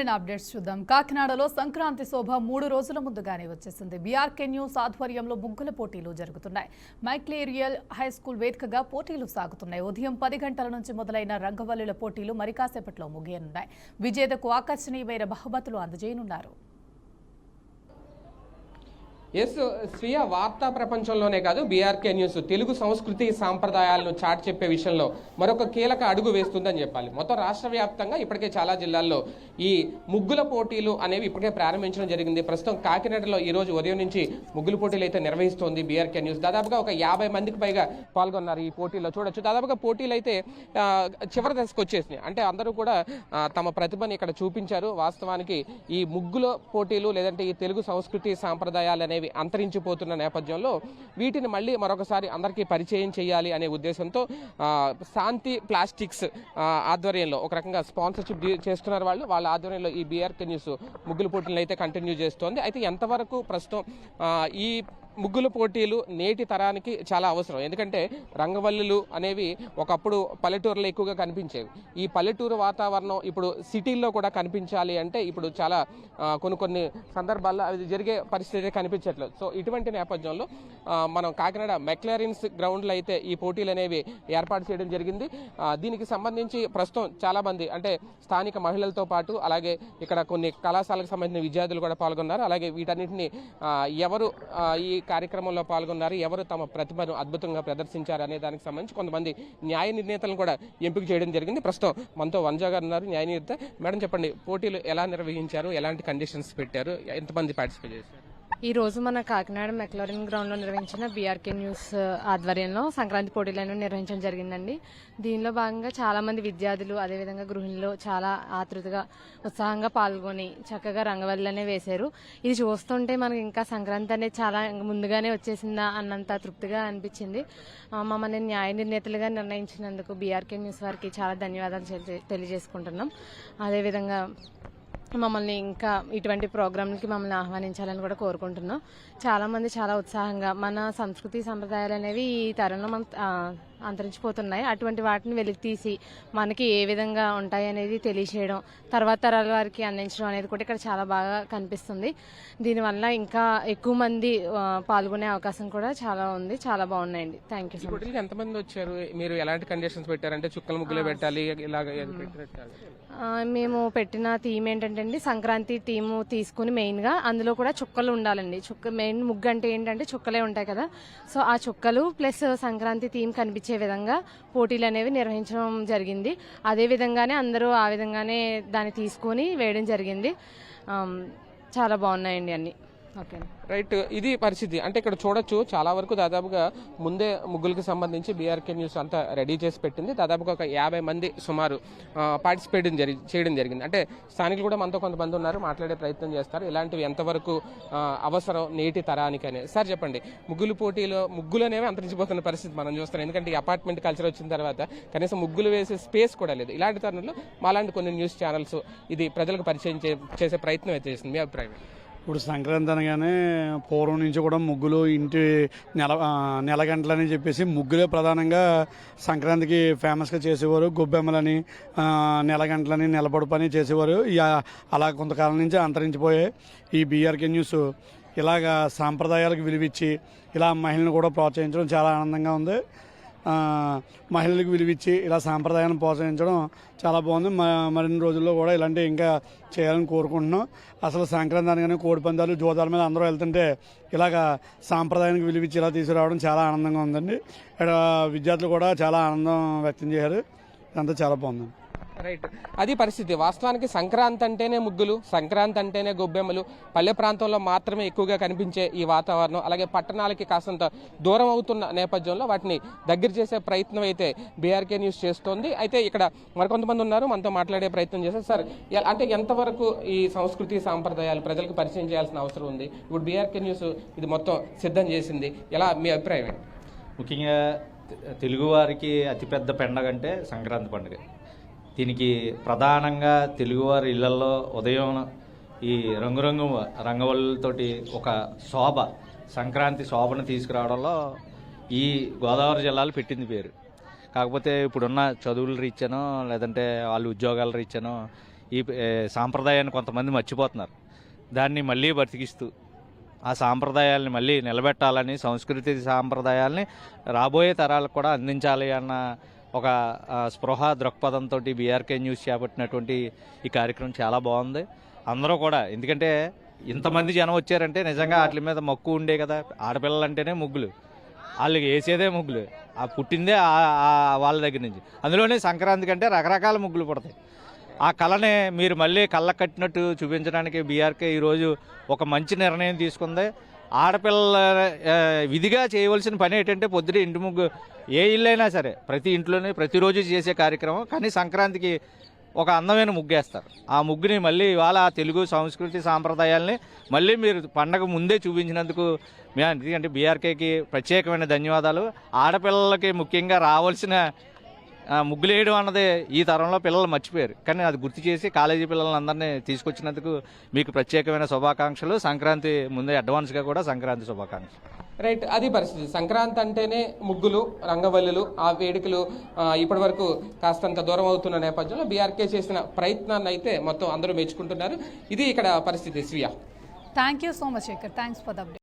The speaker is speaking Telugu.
మరిన్ని అప్డేట్స్ చూద్దాం. కాకినాడలో సంక్రాంతి శోభ 3 రోజుల ముందుగానే వచ్చేసింది. బీఆర్కే న్యూస్ ఆధ్వర్యంలో ముగ్గుల పోటీలు జరుగుతున్నాయి. మైక్లేరియల్ హై స్కూల్ వేదికగా పోటీలు సాగుతున్నాయి. ఉదయం 10 గంటల నుంచి మొదలైన రంగవల్లుల పోటీలు మరి కాసేపట్లో ముగియనున్నాయి. విజేతకు ఆకర్షణీయమైన బహుమతులు అందజేయనున్నారు. ఎస్ స్వీయ వార్తా ప్రపంచంలోనే కాదు బీఆర్కే న్యూస్ తెలుగు సంస్కృతి సాంప్రదాయాలను చాటి చెప్పే విషయంలో మరొక కీలక అడుగు వేస్తుందని చెప్పాలి. మొత్తం రాష్ట్ర వ్యాప్తంగా ఇప్పటికే చాలా జిల్లాల్లో ఈ ముగ్గుల పోటీలు అనేవి ఇప్పటికే ప్రారంభించడం జరిగింది. ప్రస్తుతం కాకినాడలో ఈ రోజు ఉదయం నుంచి ముగ్గుల పోటీలు అయితే నిర్వహిస్తోంది బీఆర్కే న్యూస్. దాదాపుగా ఒక 50 మందికి పైగా పాల్గొన్నారు ఈ పోటీల్లో. చూడొచ్చు దాదాపుగా పోటీలు అయితే చివరి దశకు వచ్చేసినాయి. అంటే అందరూ కూడా తమ ప్రతిభని ఇక్కడ చూపించారు. వాస్తవానికి ఈ ముగ్గుల పోటీలు లేదంటే ఈ తెలుగు సంస్కృతి సాంప్రదాయాలు అనేవి అంతరించిపోతున్న నేపథ్యంలో వీటిని మళ్ళీ మరొకసారి అందరికీ పరిచయం చేయాలి అనే ఉద్దేశంతో శాంతి ప్లాస్టిక్స్ ఆధ్వర్యంలో ఒక రకంగా స్పాన్సర్షిప్ చేస్తున్నారు. వాళ్ళ ఆధ్వర్యంలో ఈ బీఆర్కే న్యూస్ ముగ్గుల పోటీలను అయితే కంటిన్యూ చేస్తోంది. అయితే ఎంతవరకు ప్రస్తుతం ఈ ముగ్గుల పోటీలు నేటి తరానికి చాలా అవసరం. ఎందుకంటే రంగవల్లులు అనేవి ఒకప్పుడు పల్లెటూరులో ఎక్కువగా కనిపించేవి. ఈ పల్లెటూరు వాతావరణం ఇప్పుడు సిటీల్లో కూడా కనిపించాలి అంటే ఇప్పుడు చాలా కొన్ని సందర్భాల్లో అది జరిగే పరిస్థితి కనిపించట్లేదు. సో ఇటువంటి నేపథ్యంలో మనం కాకినాడ మెక్లారిన్స్ గ్రౌండ్లో అయితే ఈ పోటీలు అనేవి ఏర్పాటు చేయడం జరిగింది. దీనికి సంబంధించి ప్రస్తుతం చాలా మంది అంటే స్థానిక మహిళలతో పాటు అలాగే ఇక్కడ కొన్ని కళాశాలకు సంబంధించిన విద్యార్థులు కూడా పాల్గొన్నారు. అలాగే వీటన్నిటిని ఎవరు ఈ కార్యక్రమంలో పాల్గొన్నారు, ఎవరు తమ ప్రతిభను అద్భుతంగా ప్రదర్శించారు అనే దానికి సంబంధించి కొంతమంది న్యాయ నిర్ణేతలను కూడా ఎంపిక చేయడం జరిగింది. ప్రస్తుతం మనతో వంజా గారు ఉన్నారు, న్యాయ నిర్ణేత. మేడం చెప్పండి, పోటీలు ఎలా నిర్వహించారు, ఎలాంటి కండిషన్స్ పెట్టారు, ఎంతమంది పార్టిసిపేట్ చేశారు? ఈ రోజు మన కాకినాడ మెక్లారిన్ గ్రౌండ్ లో నిర్వహించిన బీఆర్కే న్యూస్ ఆధ్వర్యంలో సంక్రాంతి పోటీలను నిర్వహించడం జరిగిందండి. దీనిలో భాగంగా చాలా మంది విద్యార్థులు అదేవిధంగా గృహిణులు చాలా ఆతృతగా ఉత్సాహంగా పాల్గొని చక్కగా రంగవల్లులనే వేశారు. ఇది చూస్తుంటే మనకి ఇంకా సంక్రాంతి అనేది చాలా ముందుగానే వచ్చేసిందా అన్నంత తృప్తిగా అనిపించింది. మమ్మల్ని న్యాయ నిర్ణేతలుగా నిర్ణయించినందుకు బీఆర్కే న్యూస్ వారికి చాలా ధన్యవాదాలు తెలియజేసుకుంటున్నాం. అదేవిధంగా మమ్మల్ని ఇంకా ఇటువంటి ప్రోగ్రాంలకి మమ్మల్ని ఆహ్వానించాలని కూడా కోరుకుంటున్నాం. చాలా మంది చాలా ఉత్సాహంగా మన సంస్కృతి సంప్రదాయాలు అనేవి ఈ తరంలో అంతరించిపోతున్నాయి. అటువంటి వాటిని వెలికి తీసి మనకి ఏ విధంగా ఉంటాయి అనేది తెలియచేయడం, తర్వాత తరాల వారికి అందించడం అనేది కూడా ఇక్కడ చాలా బాగా కనిపిస్తుంది. దీనివల్ల ఇంకా ఎక్కువ మంది పాల్గొనే అవకాశం కూడా చాలా ఉంది. చాలా బాగున్నాయండి. Thank you so much. ఎంతమంది వచ్చారు? మీరు ఎలాంటి కండిషన్స్ పెట్టారంటే చుక్కల ముగ్గులే పెట్టాలి మేము పెట్టిన థీమ్ ఏంటంటే అండి, సంక్రాంతి థీమ్ తీసుకుని మెయిన్ గా అందులో కూడా చుక్కలు ఉండాలండి. మెయిన్ ముగ్గు అంటే ఏంటంటే చుక్కలే ఉంటాయి కదా. సో ఆ చుక్కలు ప్లస్ సంక్రాంతి థీమ్ కనిపించే విధంగా పోటీలు అనేవి నిర్వహించడం జరిగింది. అదే విధంగానే అందరూ ఆ విధంగానే దాన్ని తీసుకుని వేయడం జరిగింది. చాలా బాగున్నాయండి అన్ని. ఓకే రైట్, ఇది పరిస్థితి. అంటే ఇక్కడ చూడొచ్చు చాలా వరకు దాదాపుగా ముందే ముగ్గులకు సంబంధించి బీఆర్కే న్యూస్ అంతా రెడీ చేసి పెట్టింది. దాదాపుగా ఒక 50 మంది సుమారు పార్టిసిపేట్ చేయడం జరిగింది. అంటే స్థానికులు కూడా మనతో కొంతమంది ఉన్నారు, మాట్లాడే ప్రయత్నం చేస్తారు. ఇలాంటివి ఎంతవరకు అవసరం నేటి తరానికి అనేది. సార్ చెప్పండి, ముగ్గులు పోటీలో ముగ్గులు అనేవి అంతరించిపోతున్న పరిస్థితి మనం చూస్తున్నాం. ఎందుకంటే ఈ అపార్ట్మెంట్ కల్చర్ వచ్చిన తర్వాత కనీసం ముగ్గులు వేసే స్పేస్ కూడా లేదు. ఇలాంటి తరుణంలో మాలాంటి కొన్ని న్యూస్ ఛానల్స్ ఇది ప్రజలకు పరిచయం చేసే ప్రయత్నం అయితే చేస్తుంది. మీ అభిప్రాయం? ఇప్పుడు సంక్రాంతి అనగానే పూర్వం నుంచి కూడా ముగ్గులు ఇంటి నెల గంటలని చెప్పేసి ముగ్గులే ప్రధానంగా సంక్రాంతికి ఫేమస్గా చేసేవారు. గొబ్బెమ్మలని, నెల గంటలని, నెలపొడుపు అని చేసేవారు. అలా కొంతకాలం నుంచి అంతరించిపోయాయి. ఈ బీఆర్కే న్యూస్ ఇలాగా సాంప్రదాయాలకు విలువిచ్చి ఇలా మహిళలను కూడా ప్రోత్సహించడం చాలా ఆనందంగా ఉంది. మహిళలకు విలువిచ్చి ఇలా సాంప్రదాయాన్ని ప్రోత్సహించడం చాలా బాగుంది. మరిన్ని రోజుల్లో కూడా ఇలాంటివి ఇంకా చేయాలని కోరుకుంటున్నాం. అసలు సంక్రాంతి అనగానే కోడి పందాలు, జోదాల మీద అందరూ వెళ్తుంటే ఇలాగా సాంప్రదాయానికి విలువిచ్చి ఇలా తీసుకురావడం చాలా ఆనందంగా ఉందండి. ఇక్కడ విద్యార్థులు కూడా చాలా ఆనందం వ్యక్తం చేశారు. ఇదంతా చాలా బాగుంది. రైట్, అది పరిస్థితి. వాస్తవానికి సంక్రాంతి అంటేనే ముగ్గులు, సంక్రాంతి అంటేనే గొబ్బెమ్మలు, పల్లె ప్రాంతంలో మాత్రమే ఎక్కువగా కనిపించే ఈ వాతావరణం అలాగే పట్టణాలకి కాస్తంత దూరం అవుతున్న నేపథ్యంలో వాటిని దగ్గర చేసే ప్రయత్నం అయితే బీఆర్కే న్యూస్ చేస్తోంది. అయితే ఇక్కడ మరికొంతమంది ఉన్నారు, మనతో మాట్లాడే ప్రయత్నం చేశారు. సార్, అంటే ఎంతవరకు ఈ సంస్కృతి సాంప్రదాయాలు ప్రజలకు పరిచయం చేయాల్సిన అవసరం ఉంది? ఇప్పుడు బీఆర్కే న్యూస్ ఇది మొత్తం సిద్ధం చేసింది, ఎలా మీ అభిప్రాయం? ముఖ్యంగా తెలుగువారికి అతిపెద్ద పండగ అంటే సంక్రాంతి పండుగ. దీనికి ప్రధానంగా తెలుగువారి ఇళ్లలో ఉదయం ఈ రంగవల్లులతోటి ఒక శోభ, సంక్రాంతి శోభను తీసుకురావడంలో ఈ గోదావరి జిల్లాలో పెట్టింది పేరు. కాకపోతే ఇప్పుడున్న చదువుల రీత్యానో లేదంటే వాళ్ళు ఉద్యోగాల రీత్యానో ఈ సాంప్రదాయాన్ని కొంతమంది మర్చిపోతున్నారు. దాన్ని మళ్ళీ బతికిస్తూ ఆ సాంప్రదాయాల్ని మళ్ళీ నిలబెట్టాలని, సంస్కృతి సాంప్రదాయాల్ని రాబోయే తరాలకు కూడా అందించాలి అన్న ఒక స్పృహ దృక్పథంతో బీఆర్కే న్యూస్ చేపట్టినటువంటి ఈ కార్యక్రమం చాలా బాగుంది. అందరూ కూడా, ఎందుకంటే ఇంతమంది జనం వచ్చారంటే నిజంగా వాటి మీద మక్కువ ఉండే కదా. ఆడపిల్లలంటేనే ముగ్గులు, వాళ్ళకి వేసేదే ముగ్గులు, ఆ పుట్టిందే వాళ్ళ దగ్గర నుంచి. అందులోనే సంక్రాంతి కంటే రకరకాల ముగ్గులు పడతాయి. ఆ కళనే మీరు మళ్ళీ కళ్ళ కట్టినట్టు చూపించడానికి బీఆర్కే ఈరోజు ఒక మంచి నిర్ణయం తీసుకుంది. ఆడపిల్లల విధిగా చేయవలసిన పని ఏంటంటే పొద్దున ఇంటి ముగ్గు, ఏ ఇల్లైనా సరే ప్రతి ఇంట్లోనే ప్రతిరోజు చేసే కార్యక్రమం. కానీ సంక్రాంతికి ఒక అందమైన ముగ్గేస్తారు. ఆ ముగ్గుని మళ్ళీ ఇవాళ తెలుగు సంస్కృతి సాంప్రదాయాల్ని మళ్ళీ మీరు పండగ ముందే చూపించినందుకు ఎందుకంటే బీఆర్కేకి ప్రత్యేకమైన ధన్యవాదాలు. ఆడపిల్లలకి ముఖ్యంగా రావాల్సిన ముగ్గులు వేయడం అన్నది ఈ తరంలో పిల్లలు మర్చిపోయారు. కానీ అది గుర్తు చేసి కాలేజీ పిల్లలందరినీ తీసుకొచ్చినందుకు మీకు ప్రత్యేకమైన శుభాకాంక్షలు. సంక్రాంతి ముందే అడ్వాన్స్గా కూడా సంక్రాంతి శుభాకాంక్షలు. రైట్, అది పరిస్థితి. సంక్రాంతి అంటేనే ముగ్గులు, రంగవల్లులు, ఆ వేడుకలు ఇప్పటి వరకు కాస్తంత దూరం అవుతున్న నేపథ్యంలో బీఆర్కే చేసిన ప్రయత్నాన్ని అయితే మొత్తం అందరూ మెచ్చుకుంటున్నారు. ఇది ఇక్కడ పరిస్థితి. Shreya, thank you so much Shekhar, thanks for the update.